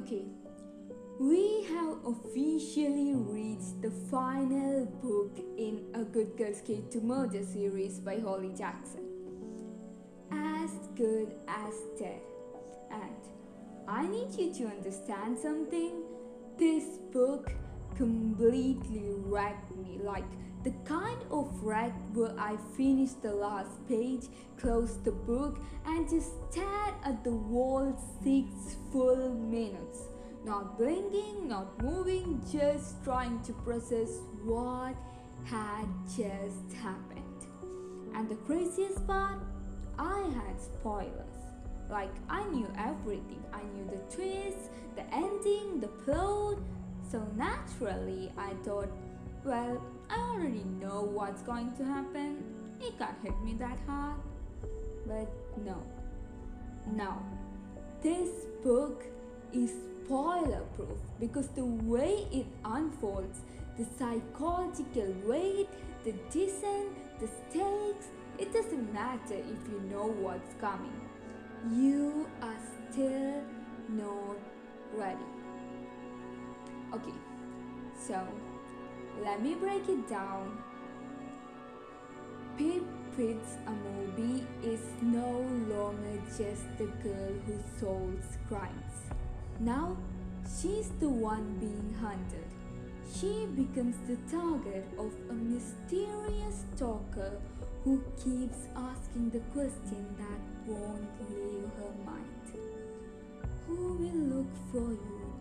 Okay, we have officially reached the final book in A Good Girl's Guide to Murder series by Holly Jackson. As Good as Dead. And I need you to understand something. This book completely wrecked me. Like the kind of wreck where I finished the last page, closed the book, and just stared at the wall 6 full minutes. Not blinking, not moving, just trying to process what had just happened. And the craziest part, I had spoilers. Like, I knew everything. I knew the twist, the ending, the plot. So naturally, I thought, well, I already know what's going to happen. It can't hit me that hard. But no. Now, this book is spoiler proof because the way it unfolds, the psychological weight, the descent, the stakes, it doesn't matter if you know what's coming. You are still not ready. Okay, so let me break it down. Pip Fitz Amobi is no longer just the girl who solves crimes. Now, she's the one being hunted. She becomes the target of a mysterious stalker who keeps asking the question that won't leave her mind. Who will look for you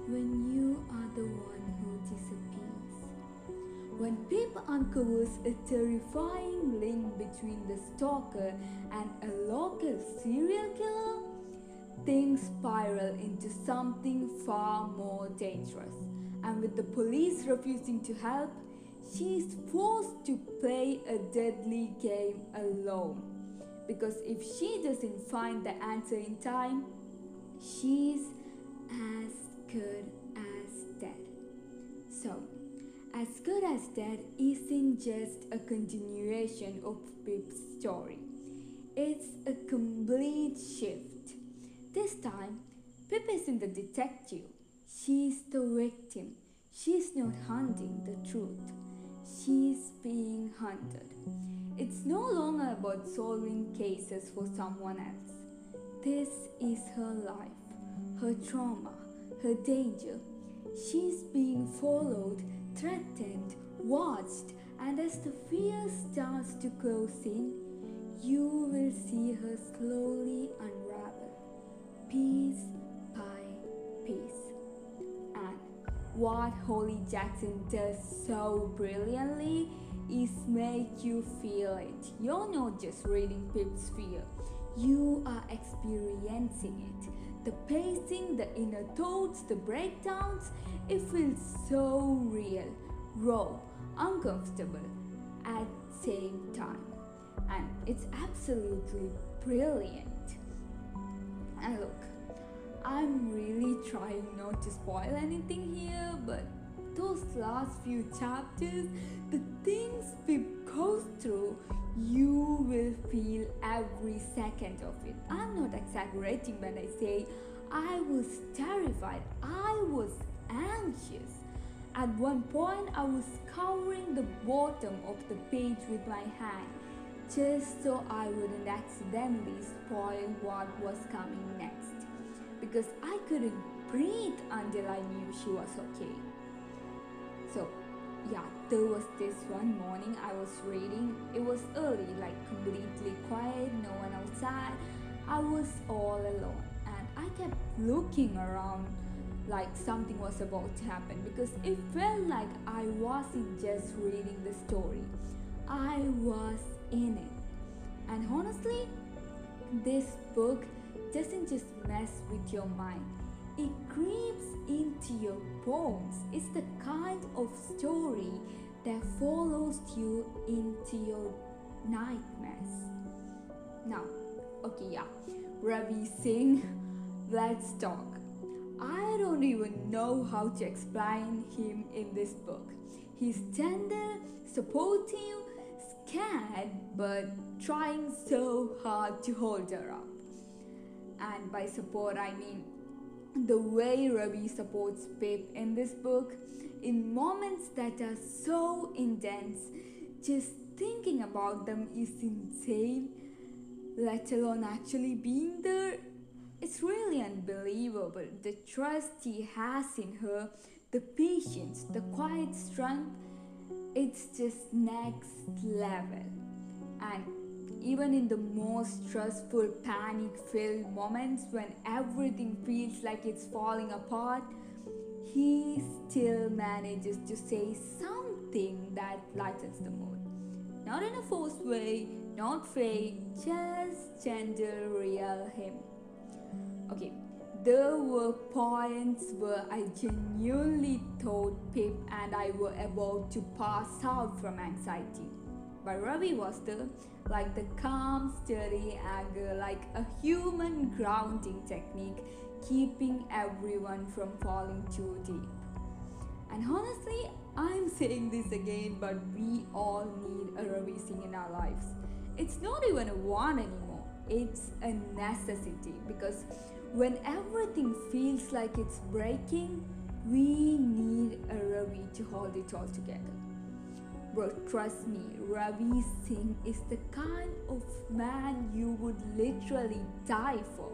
when you are the one who disappears? When Pip uncovers a terrifying link between the stalker and a local serial killer, things spiral into something far more dangerous. And with the police refusing to help, she's forced to play a deadly game alone. Because if she doesn't find the answer in time, she's as good as dead. So, As Good as Dead isn't just a continuation of Pip's story. It's a complete shift. This time, Pip isn't the detective. She's the victim. She's not hunting the truth. She's being hunted. It's no longer about solving cases for someone else. This is her life, her trauma, her danger. She's being followed, threatened, watched, and as the fear starts to close in, you will see her slowly unravel, piece by piece. And what Holly Jackson does so brilliantly is make you feel it. You're not just reading Pip's fear, you are experiencing it. The pacing, the inner thoughts, the breakdowns, it feels so real, raw, uncomfortable at the same time. And it's absolutely brilliant. And look, I'm really trying not to spoil anything here, but those last few chapters, the things Pip goes through, you will feel every second of it. I'm not exaggerating when I say I was terrified, I was anxious. At one point, I was covering the bottom of the page with my hand just so I wouldn't accidentally spoil what was coming next, because I couldn't breathe until I knew she was okay. So yeah, there was this one morning I was reading. It was early, like completely quiet, no one outside. I was all alone and I kept looking around like something was about to happen, because it felt like I wasn't just reading the story, I was in it. And honestly, this book doesn't just mess with your mind, it creeps into your bones. It's the kind of story that follows you into your nightmares. Now, okay, yeah, Ravi Singh, let's talk. I don't even know how to explain him in this book. He's tender, supportive, scared, but trying so hard to hold her up. And by support, I mean the way Ravi supports Pip in this book in moments that are so intense, just thinking about them is insane, let alone actually being there. It's really unbelievable. The trust he has in her, the patience, the quiet strength, it's just next level. And even in the most stressful, panic filled moments when everything feels like it's falling apart, he still manages to say something that lightens the mood. Not in a forced way, not fake, just gentle, real him. Okay, there were points where I genuinely thought Pip and I were about to pass out from anxiety. But Ravi was there, like the calm, steady anger, like a human grounding technique, keeping everyone from falling too deep. And honestly, I'm saying this again, but we all need a Ravi Singh in our lives. It's not even a want anymore, it's a necessity because when everything feels like it's breaking, we need a Ravi to hold it all together. Bro, trust me, Ravi Singh is the kind of man you would literally die for.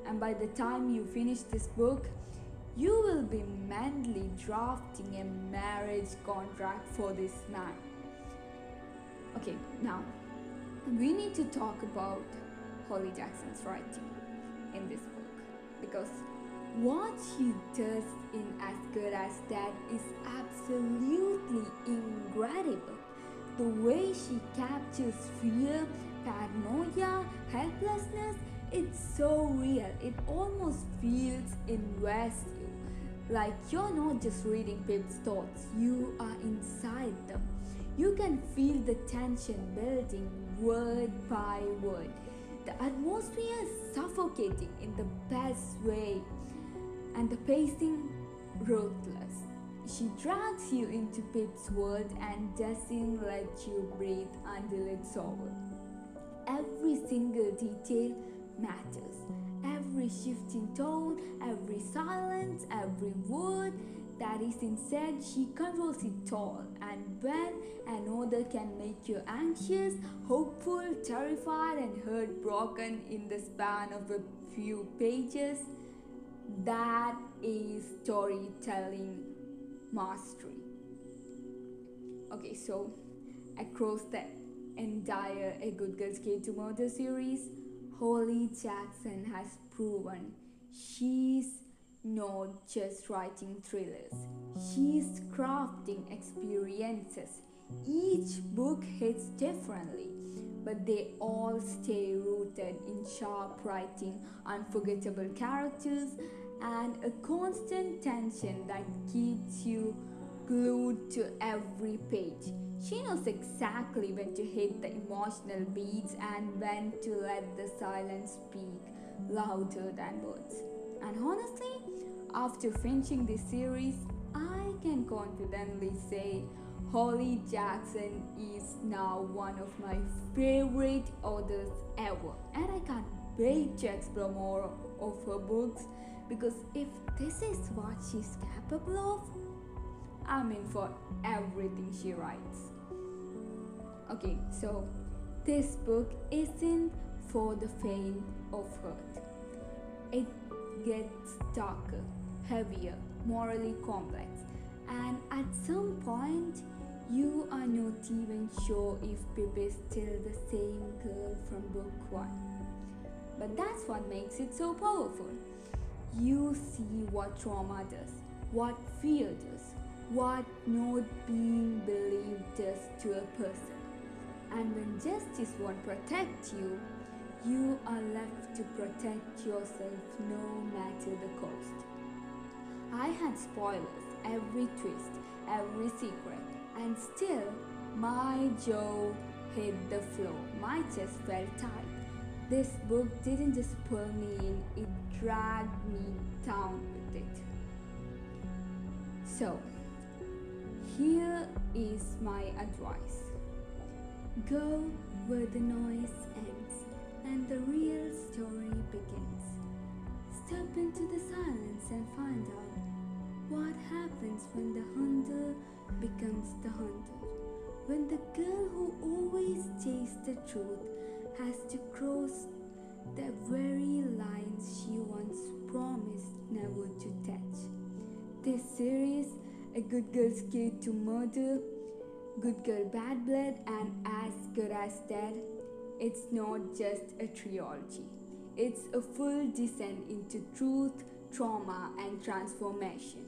And by the time you finish this book, you will be mentally drafting a marriage contract for this man. Okay, now we need to talk about Holly Jackson's writing in this book because what she does in As Good as That is absolutely incredible. The way she captures fear, paranoia, helplessness, it's so real. It almost feels invests you. Like you're not just reading Pip's thoughts, you are inside them. You can feel the tension building word by word. The atmosphere is suffocating in the best way, and the pacing ruthless. She drags you into Pip's world and doesn't let you breathe until it's over. Every single detail matters. Every shift in tone, every silence, every word that isn't said, she controls it all. And when an author can make you anxious, hopeful, terrified, and heartbroken in the span of a few pages, that is storytelling mastery. Okay, so across the entire A Good Girl's Guide to Murder series, Holly Jackson has proven she's not just writing thrillers, she's crafting experiences. Each book hits differently, but they all stay rooted in sharp writing, unforgettable characters, and a constant tension that keeps you glued to every page. She knows exactly when to hit the emotional beats and when to let the silence speak louder than words. And honestly, after finishing this series, I can confidently say Holly Jackson is now one of my favorite authors ever, and I can't wait to explore more of her books because if this is what she's capable of, I'm in for everything she writes. Okay, so this book isn't for the faint of heart. It gets darker, heavier, morally complex, and at some point, you are not even sure if Pip is still the same girl from book 1. But that's what makes it so powerful. You see what trauma does, what fear does, what not being believed does to a person. And when justice won't protect you, you are left to protect yourself no matter the cost. I had spoilers, every twist, every secret, and still my jaw hit the floor. My chest felt tight. This book didn't just pull me in, it dragged me down with it. So, here is my advice. Go where the noise ends and the real story begins. step into the silence and find out what happens when the hunter becomes the hunted. When the girl who always chased the truth has to cross the very lines she once promised never to touch. This series, A Good Girl's Guide to Murder, Good Girl Bad Blood, and As Good as Dead, it's not just a trilogy. It's a full descent into truth, trauma, and transformation.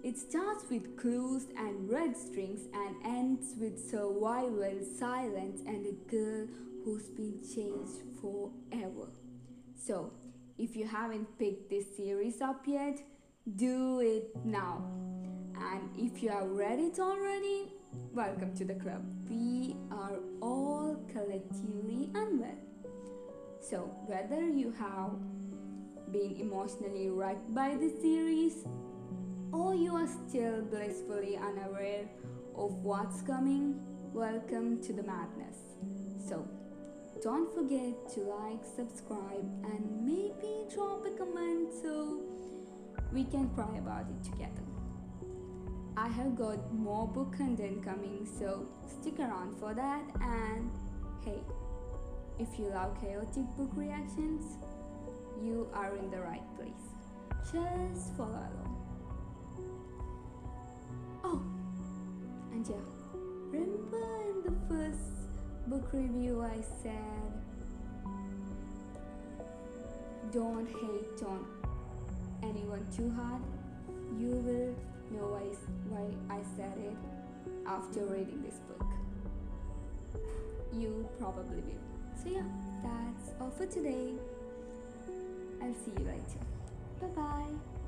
It starts with clues and red strings and ends with survival, silence, and a girl who's been changed forever. So, if you haven't picked this series up yet, do it now. And if you have read it already, welcome to the club. We are all collectively unwell. So, whether you have been emotionally wrecked by this series or you are still blissfully unaware of what's coming, welcome to the madness. So, don't forget to like, subscribe, and maybe drop a comment so we can cry about it together. I have got more book content coming, so stick around for that. And hey, if you love chaotic book reactions, you are in the right place. Just follow along. Oh, and yeah, remember in the first book review I said don't hate on anyone too hard? You will know why I said it after reading this book. You probably will. So yeah, that's all for today. I'll see you later. Bye bye.